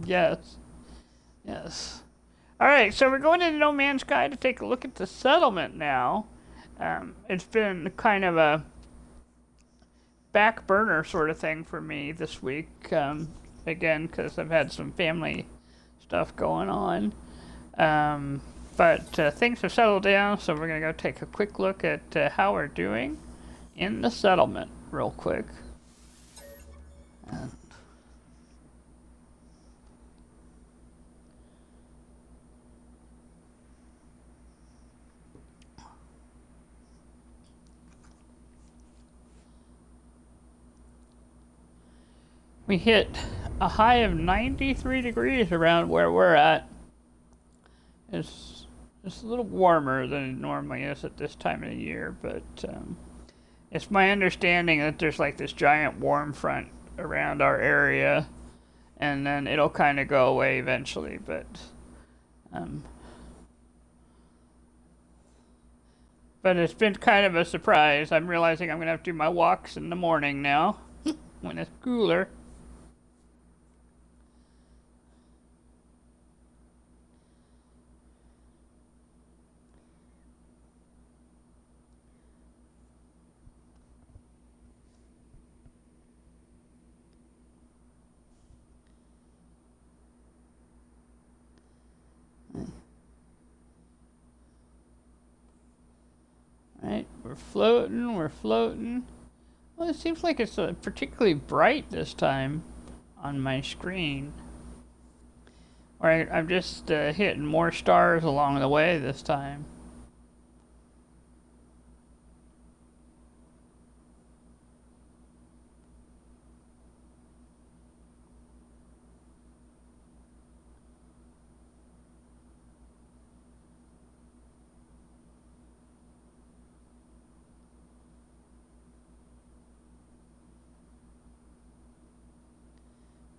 Yes. Yes. All right, so we're going into No Man's Sky to take a look at the settlement now. It's been kind of a back burner sort of thing for me this week. Again, because I've had some family stuff going on. But things have settled down, so we're going to go take a quick look at how we're doing in the settlement real quick. We hit a high of 93 degrees around where we're at. It's a little warmer than it normally is at this time of the year, but it's my understanding that there's like this giant warm front around our area, and then it'll kind of go away eventually, but it's been kind of a surprise. I'm realizing I'm going to have to do my walks in the morning now when it's cooler. Right, we're floating. Well, it seems like it's particularly bright this time on my screen. Alright, I'm just hitting more stars along the way this time.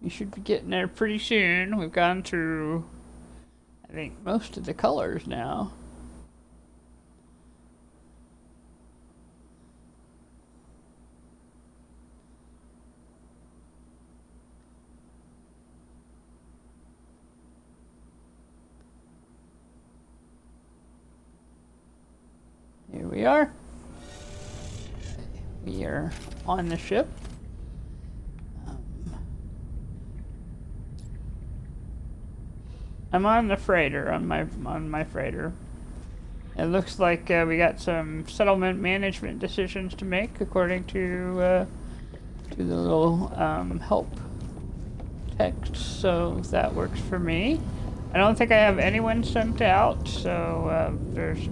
We should be getting there pretty soon. We've gone through, I think, most of the colors now. Here we are. We are on the ship. I'm on the freighter, on my freighter. It looks like we got some settlement management decisions to make according to the little help text, so that works for me. I don't think I have anyone sent out, so there's...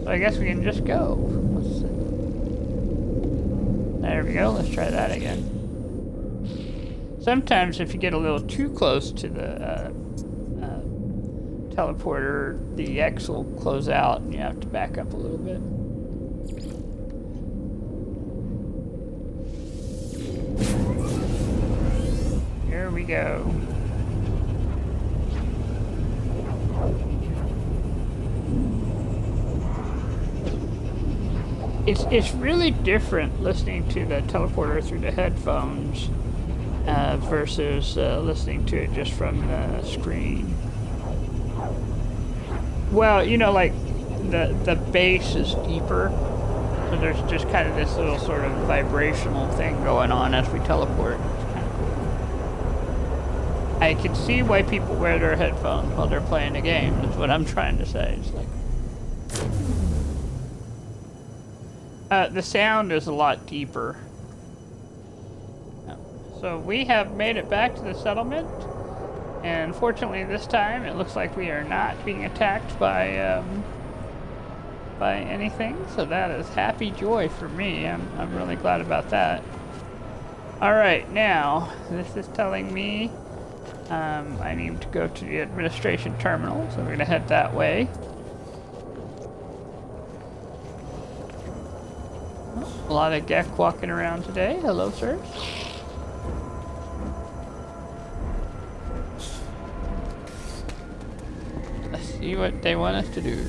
So I guess we can just go. Let's see. There we go, let's try that again. Sometimes if you get a little too close to the teleporter, the X will close out and you have to back up a little bit. Here we go. It's really different listening to the teleporter through the headphones versus listening to it just from the screen. Well, you know, like the bass is deeper, so there's just kind of this little sort of vibrational thing going on as we teleport. It's kind of cool. I can see why people wear their headphones while they're playing a game. That's what I'm trying to say. It's like the sound is a lot deeper. So we have made it back to the settlement, and fortunately this time it looks like we are not being attacked by anything, so that is happy joy for me. I'm really glad about that. Alright, now this is telling me I need to go to the administration terminal, so we're going to head that way. A lot of Gek walking around today. Hello, sirs. Let's see what they want us to do.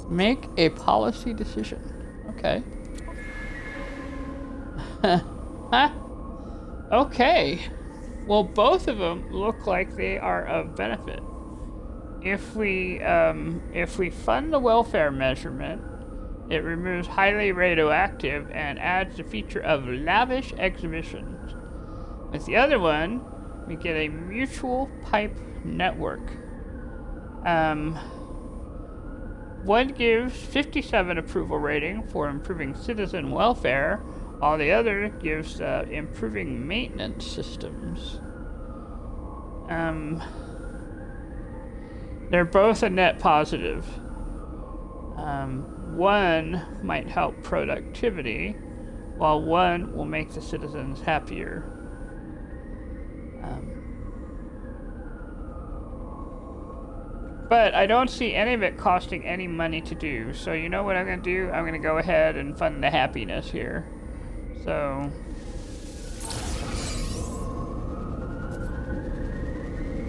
Make a policy decision. Okay. Huh? Okay. Well, both of them look like they are of benefit. If we fund the welfare measurement, it removes highly radioactive and adds the feature of lavish exhibitions. With the other one, we get a mutual pipe network. One gives 57 approval rating for improving citizen welfare, while the other gives improving maintenance systems. They're both a net positive. One might help productivity, while one will make the citizens happier. But I don't see any of it costing any money to do. So you know what I'm going to do? I'm going to go ahead and fund the happiness here. So...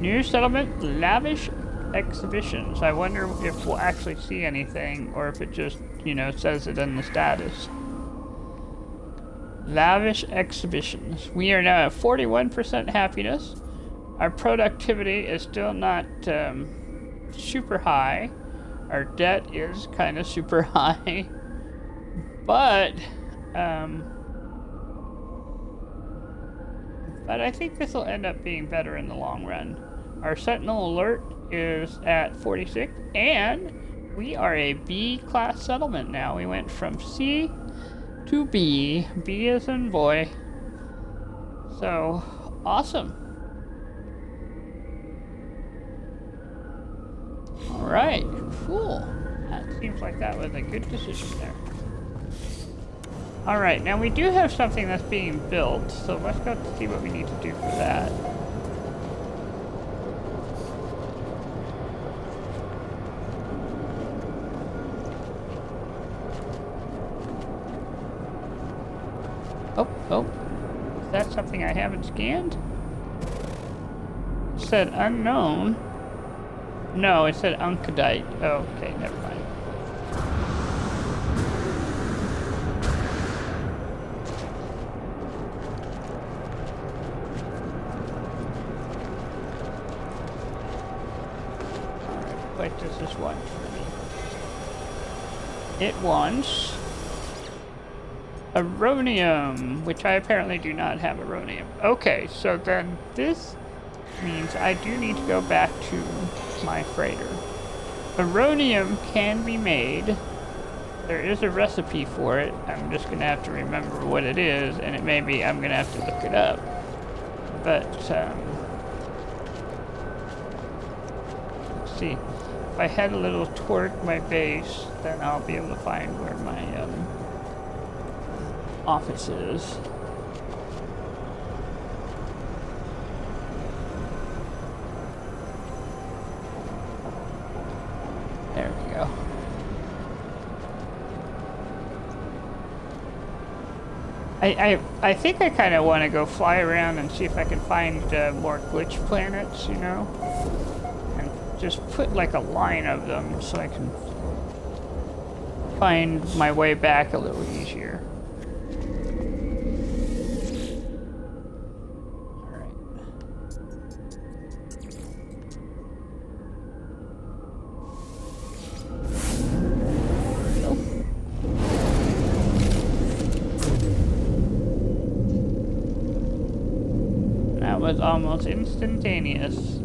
New settlement, lavish exhibitions. I wonder if we'll actually see anything, or if it just, you know, says it in the status. Lavish exhibitions. We are now at 41% happiness. Our productivity is still not super high. Our debt is kind of super high. But I think this will end up being better in the long run. Our Sentinel alert is at 46, and we are a B class settlement now. We went from C to B. B as in boy. So, awesome. Alright, cool. That seems like that was a good decision there. Alright, now we do have something that's being built, so let's go see what we need to do for that. Oh, is that something I haven't scanned? It said unknown. No, it said uncadite. Oh, okay, never mind. Alright, what does this want for me? It wants Aronium, which I apparently do not have Aronium. Okay, so then this means I do need to go back to my freighter. Aronium can be made. There is a recipe for it. I'm just going to have to remember what it is, and it may be I'm going to have to look it up. But, let's see. If I had a little toward my base, then I'll be able to find where my office is. There we go. I think I kind of want to go fly around and see if I can find more glitch planets, you know? And just put like a line of them so I can find my way back a little easier. Was almost instantaneous.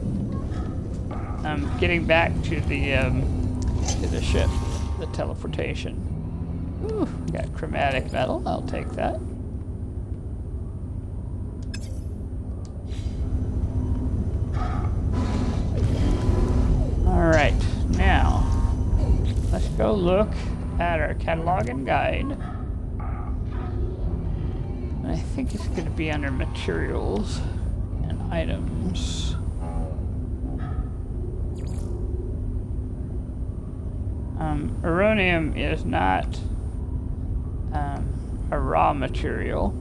I'm getting back to the ship, the teleportation. Ooh, got chromatic metal. I'll take that. All right, now let's go look at our catalog and guide. I think it's going to be under materials. Items. Uranium is not a raw material.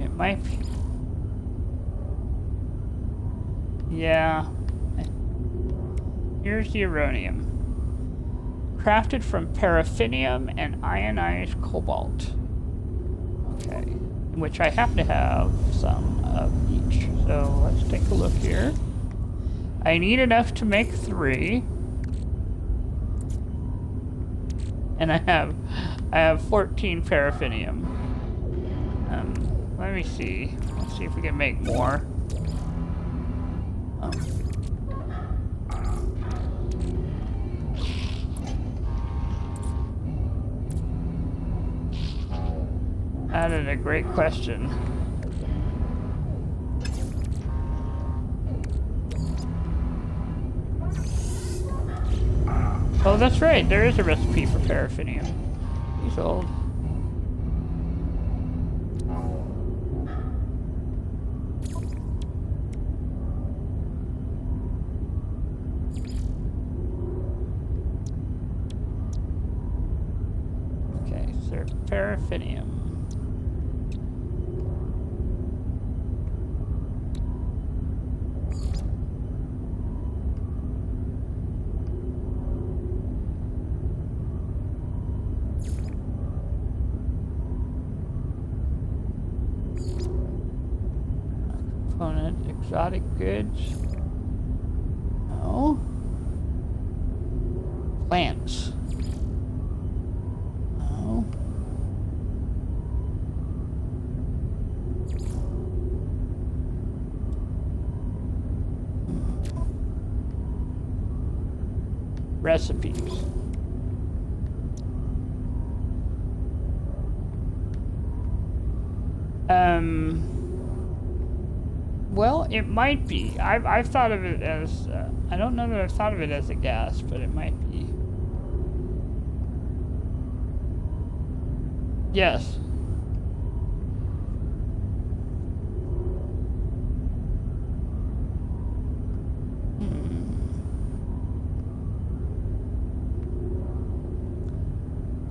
It might be. Yeah. Here's the uranium. Crafted from paraffinium and ionized cobalt. Okay. Which I have to have some of each. So let's take a look here. I need enough to make 3. And I have 14 paraffinium. Let me see. Let's see if we can make more. That is a great question. Oh, that's right. There is a recipe for paraffinium. He's old. Okay, so paraffinium. Exotic goods. No. Plants. No. Recipes. Well, it might be. I've thought of it as, I don't know that I've thought of it as a gas, but it might be. Yes.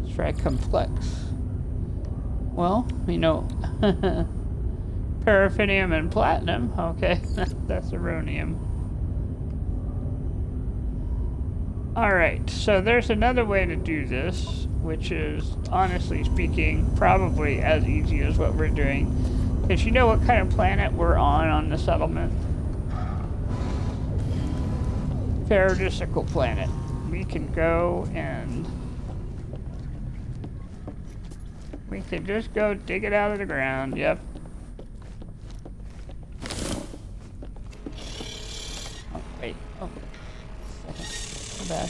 Let's try complex. Well, you know, paraffinium and platinum. Okay, that's ammonium. Alright, so there's another way to do this, which is, honestly speaking, probably as easy as what we're doing. Because you know what kind of planet we're on the settlement? Paradisical planet. We can go and we can just go dig it out of the ground. Yep. Oh, wait. Oh. Go back.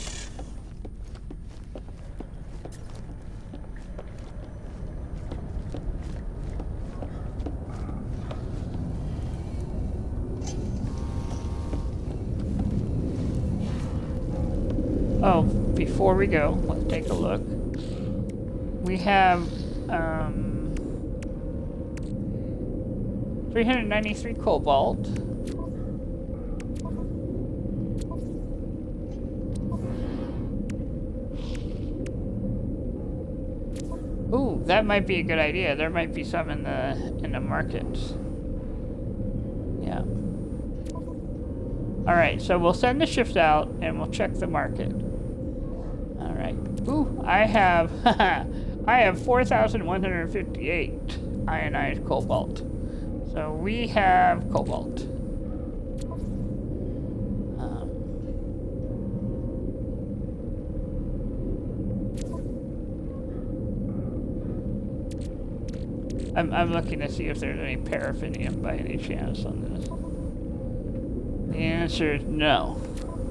Oh, before we go, let's take a look. We have 393 cobalt. Ooh, that might be a good idea. There might be some in the markets. Yeah. All right, so we'll send the shift out and we'll check the market. All right. Ooh, I have I have 4,158 ionized cobalt. So we have cobalt. I'm looking to see if there's any paraffinium by any chance on this. The answer is no,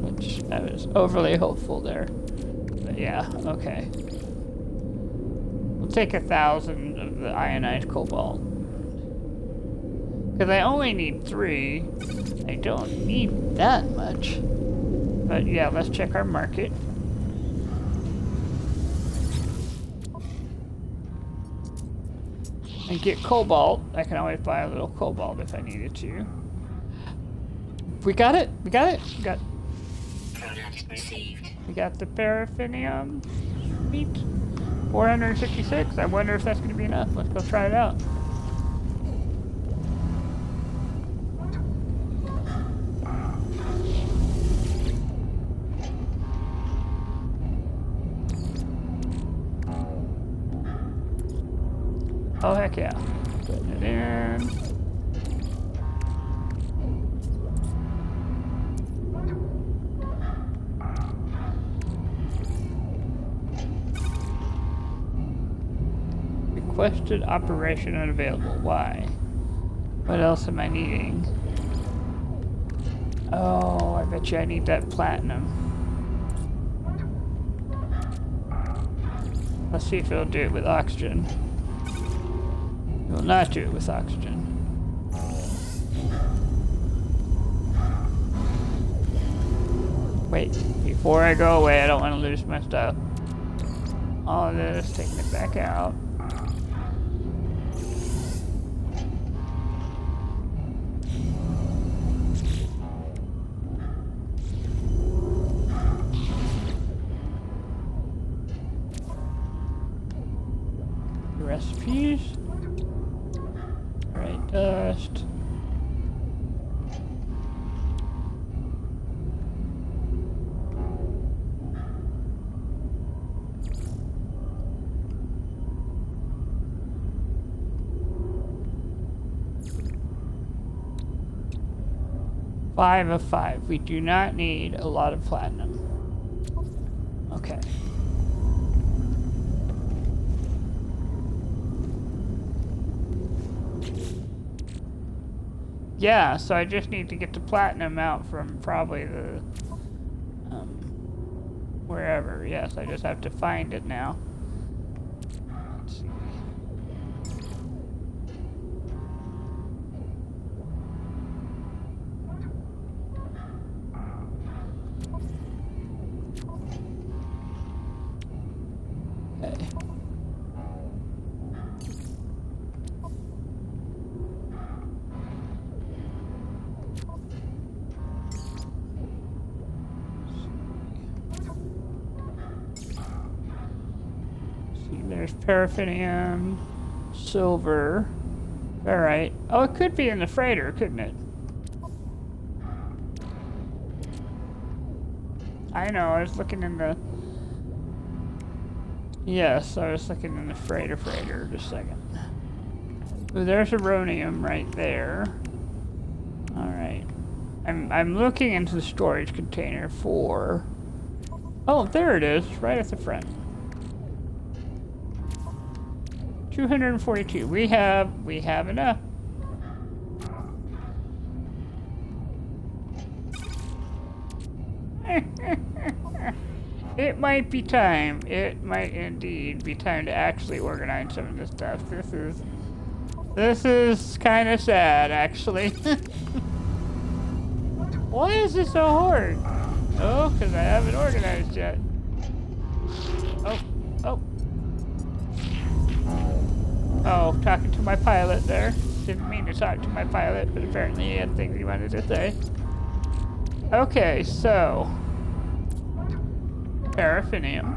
which I was overly hopeful there. But yeah, okay. We'll take 1,000 of the ionized cobalt. Because I only need 3. I don't need that much. But yeah, let's check our market. And get cobalt. I can always buy a little cobalt if I needed to. We got it. We got it. We got the paraffinium. Sweet. 466. I wonder if that's going to be enough. Let's go try it out. Oh, heck yeah. Putting it in. Requested operation unavailable. Why? What else am I needing? Oh, I bet you I need that platinum. Let's see if it'll do it with oxygen. It will not do it with oxygen. Wait, before I go away, I don't want to lose my stuff. All of this, taking it back out. Recipes. Right, dust. Five of 5. We do not need a lot of platinum. Okay. Yeah, so I just need to get the platinum out from probably the, wherever. Yes, I just have to find it now. Let's see. Okay. There's paraffinium, silver. Alright. Oh, it could be in the freighter, couldn't it? I know, I was looking in the... Yes, I was looking in the freighter. Just a second. Ooh, there's uranium right there. Alright. I'm looking into the storage container for... Oh, there it is, right at the front. 242. We have enough. It might be time. It might indeed be time to actually organize some of this stuff. This is kind of sad, actually. Why is this so hard? Oh, because I haven't organized yet. Oh, talking to my pilot there. Didn't mean to talk to my pilot, but apparently he had things he wanted to say. Okay, so... paraffinium.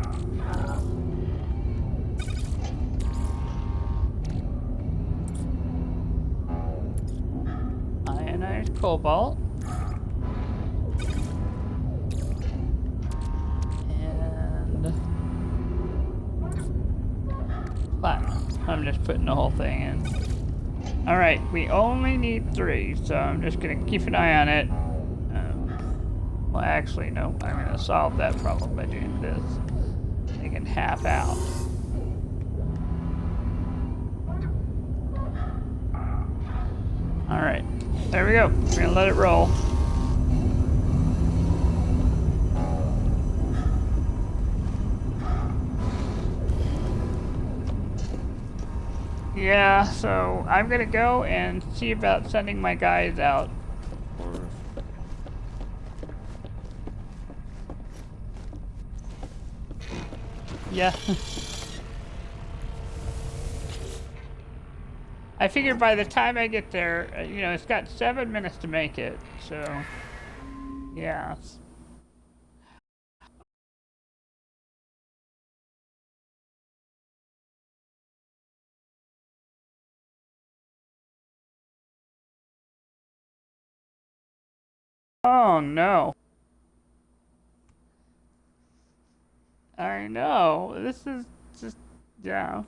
Ionized cobalt. And... platinum. I'm just putting the whole thing in. Alright, we only need 3, so I'm just gonna keep an eye on it. Well, actually, no. I'm gonna solve that problem by doing this. Taking half out. Alright, there we go. We're gonna let it roll. Yeah, so I'm gonna go and see about sending my guys out. Yeah. I figure by the time I get there, you know, it's got 7 minutes to make it, so yeah. Oh no. I know. This is just, yeah.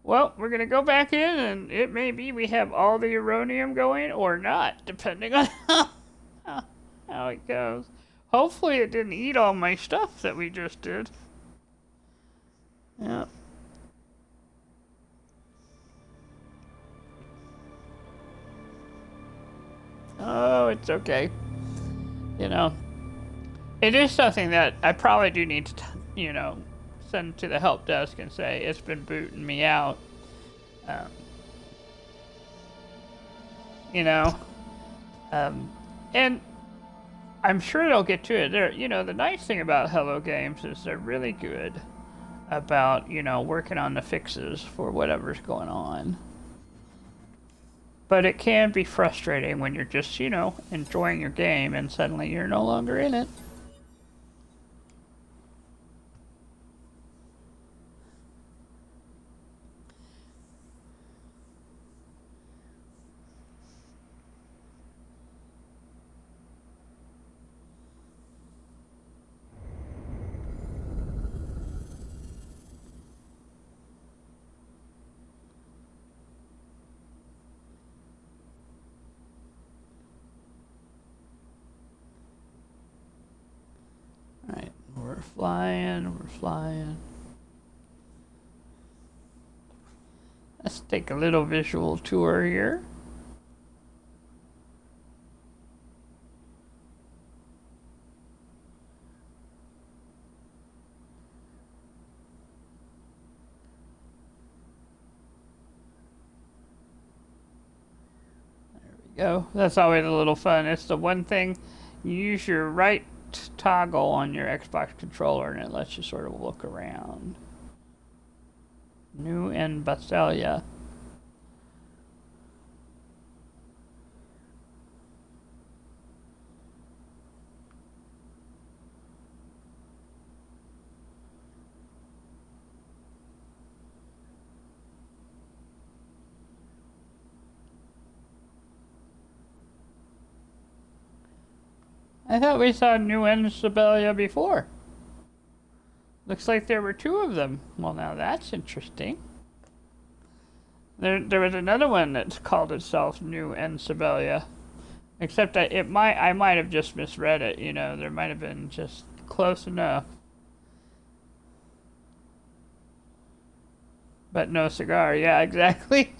Well, Well, we're gonna go back in, and it may be we have all the uranium going or not, depending on how it goes. Hopefully it didn't eat all my stuff that we just did. Yeah. Oh, it's okay. You know, it is something that I probably do need to, you know, send to the help desk and say it's been booting me out. You know, and I'm sure they'll get to it. They're, you know, the nice thing about Hello Games is they're really good about, you know, working on the fixes for whatever's going on. But it can be frustrating when you're just, you know, enjoying your game and suddenly you're no longer in it. Alright, we're flying. Let's take a little visual tour here. There we go. That's always a little fun. It's the one thing, you use your right toggle on your Xbox controller and it lets you sort of look around. New and Bastelia. I thought we saw New and Sibelia before. Looks like there were two of them. Well, now that's interesting. There was another one that's called itself New and Sibelia. Except that I might have just misread it, you know, there might have been just close enough. But no cigar, yeah, exactly.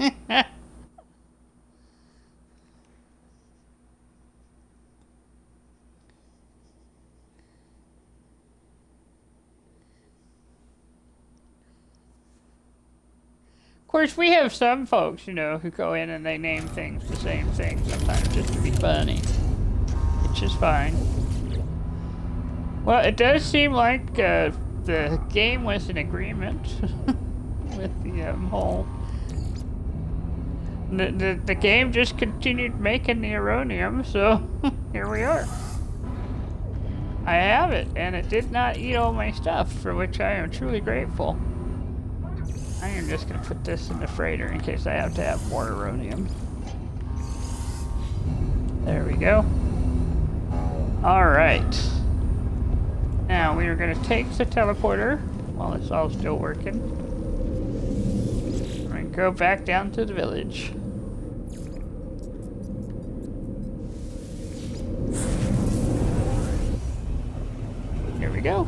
Of course, we have some folks, you know, who go in and they name things the same thing sometimes just to be funny, which is fine. Well, it does seem like the game was in agreement with the whole... The game just continued making the uranium, so here we are. I have it, and it did not eat all my stuff, for which I am truly grateful. I am just going to put this in the freighter in case I have to have more uranium. There we go. Alright. Now we are going to take the teleporter while it's all still working. We're going to go back down to the village. Here we go.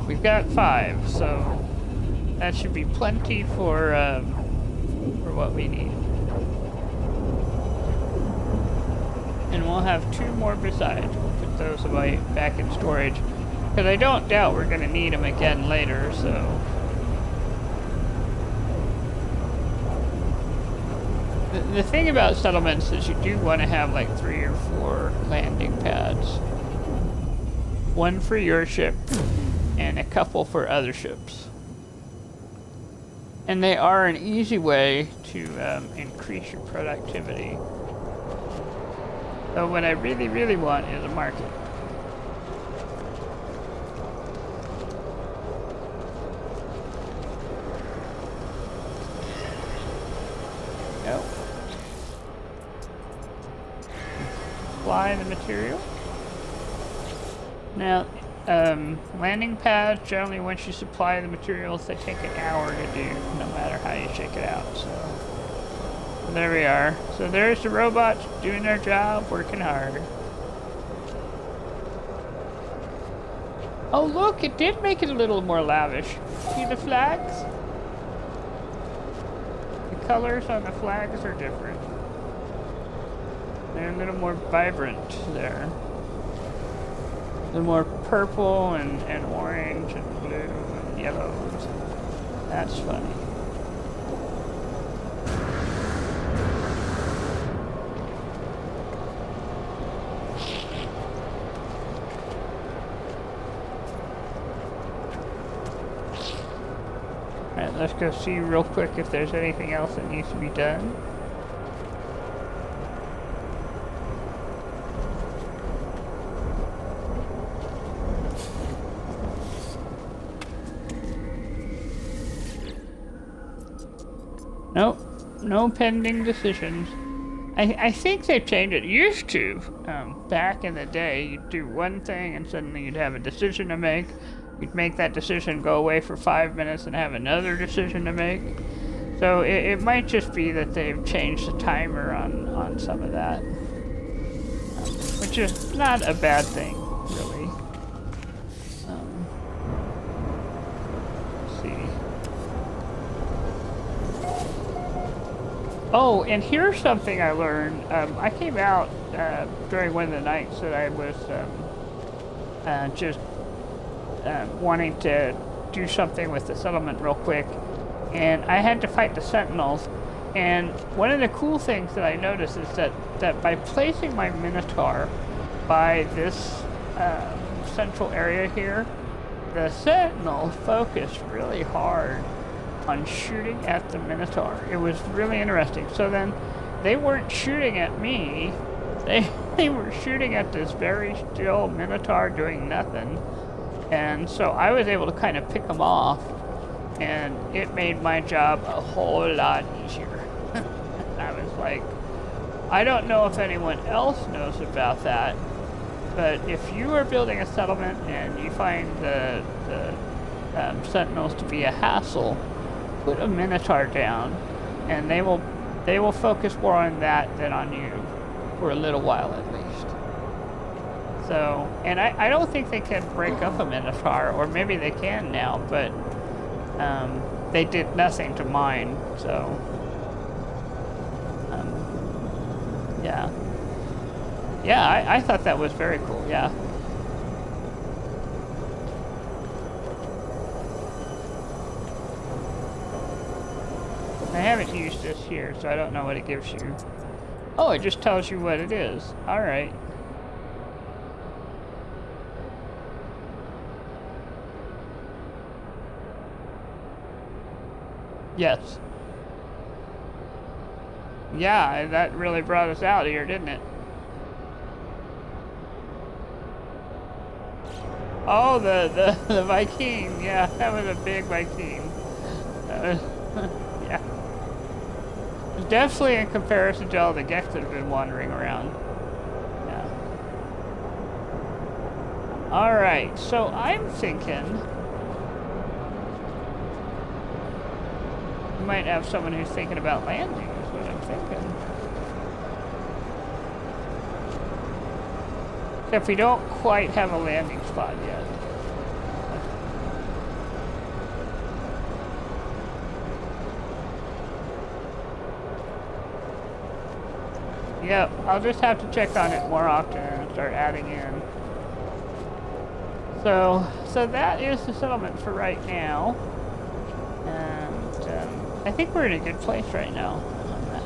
We've got 5, so that should be plenty for what we need. And we'll have 2 more besides. We'll put those away back in storage, because I don't doubt we're going to need them again later. So the thing about settlements is you do want to have like 3 or 4 landing pads. 1 for your ship, and a couple for other ships. And they are an easy way to increase your productivity. So what I really, really want is a market. Go. Fly the material. Now, Landing pads, generally once you supply the materials, they take an hour to do, no matter how you shake it out, so there we are. So there's the robots doing their job, working hard. Oh look, it did make it a little more lavish. See the flags? The colors on the flags are different. They're a little more vibrant there. A little more purple and orange and blue and yellow. That's funny. Alright, let's go see real quick if there's anything else that needs to be done. Nope, no pending decisions. I think they've changed it. Used to, back in the day, you'd do one thing and suddenly you'd have a decision to make. You'd make that decision, go away for 5 minutes and have another decision to make. So it might just be that they've changed the timer on some of that. Which is not a bad thing, really. Let's see. Oh, and here's something I learned. I came out during one of the nights that I was just wanting to do something with the settlement real quick, and I had to fight the sentinels. And one of the cool things that I noticed is that by placing my Minotaur by this central area here, the sentinels focused really hard on shooting at the Minotaur. It was really interesting. So then they weren't shooting at me, they were shooting at this very still Minotaur doing nothing. And so I was able to kind of pick them off, and it made my job a whole lot easier. I was like, I don't know if anyone else knows about that, but if you are building a settlement and you find the sentinels to be a hassle, put a Minotaur down, and they will focus more on that than on you for a little while at least. So, and I don't think they can break up a Minotaur, or maybe they can now, but they did nothing to mine, so yeah. Yeah, I thought that was very cool, yeah. I haven't used this here, so I don't know what it gives you. Oh, it just tells you what it is. Alright. Yes. Yeah, that really brought us out here, didn't it? Oh, the Viking. Yeah, that was a big Viking. That was, yeah. Definitely in comparison to all the Geks that have been wandering around. Yeah. Alright, so I'm thinking we might have someone who's thinking about landing, is what I'm thinking. Except we don't quite have a landing spot yet. Yep, I'll just have to check on it more often and start adding in. So that is the settlement for right now. And I think we're in a good place right now on that.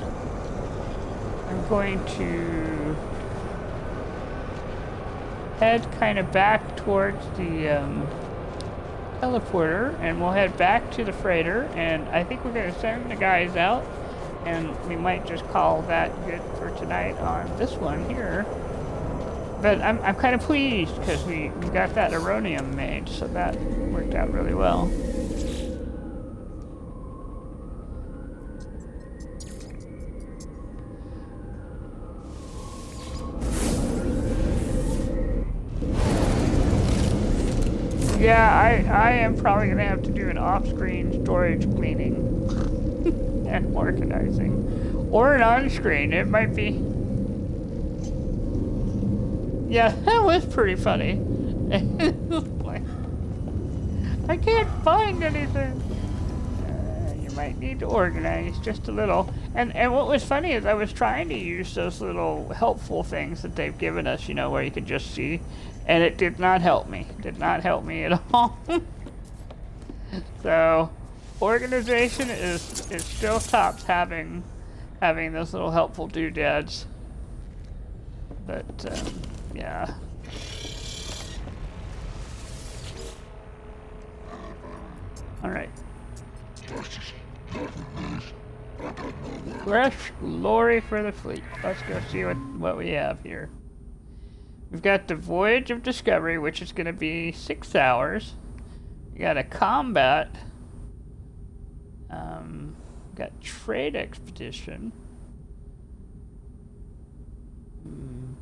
I'm going to head kind of back towards the teleporter, and we'll head back to the freighter, and I think we're going to send the guys out, and we might just call that good for tonight on this one here. But I'm kind of pleased because we got that Aronium made, so that worked out really well. Yeah, I am probably gonna have to do an off-screen storage cleaning and organizing, or an on-screen. It might be. Yeah, that was pretty funny. I can't find anything. You might need to organize just a little. And what was funny is I was trying to use those little helpful things that they've given us, you know, where you can just see, and it did not help me. It did not help me at all. So, organization is still tops having those little helpful doodads. But yeah. All right. Fresh glory for the fleet. Let's go see what we have here. We've got the Voyage of Discovery, which is going to be 6 hours. We got a combat. Got trade expedition. You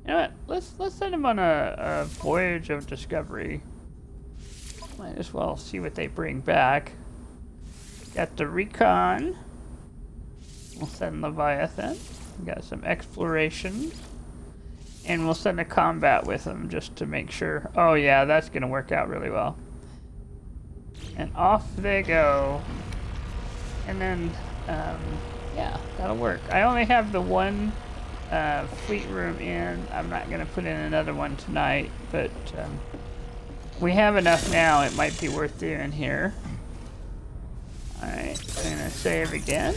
know what? Let's send them on a Voyage of Discovery. Might as well see what they bring back. Got the recon. We'll send Leviathan. We got some exploration. And we'll send a combat with them just to make sure. Oh yeah, that's gonna work out really well. And off they go. And then, yeah, that'll work. I only have the one fleet room in. I'm not gonna put in another one tonight, but we have enough now. It might be worth doing here. Alright, I'm gonna save again.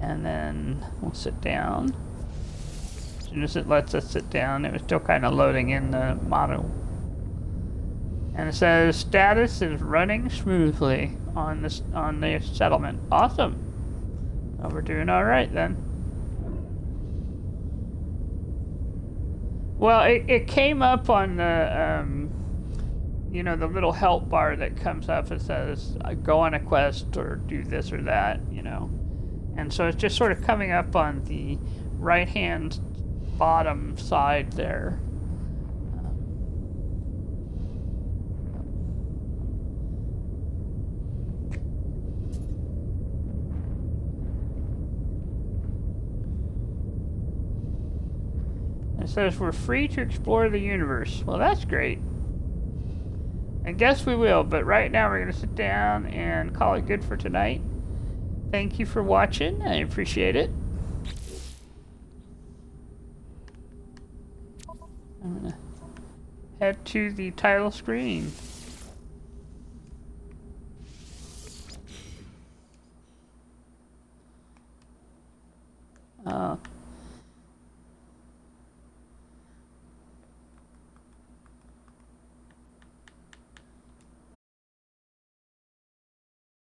And then we'll sit down. As soon as it lets us sit down, it was still kind of loading in the model. And it says status is running smoothly on the settlement. Awesome. Well, we're doing all right then. Well, it came up on the you know, the little help bar that comes up. It says go on a quest or do this or that, you know. And so it's just sort of coming up on the right-hand bottom side there. It says we're free to explore the universe. Well, that's great. I guess we will, but right now we're going to sit down and call it good for tonight. Thank you for watching. I appreciate it. I'm going to head to the title screen. Oh.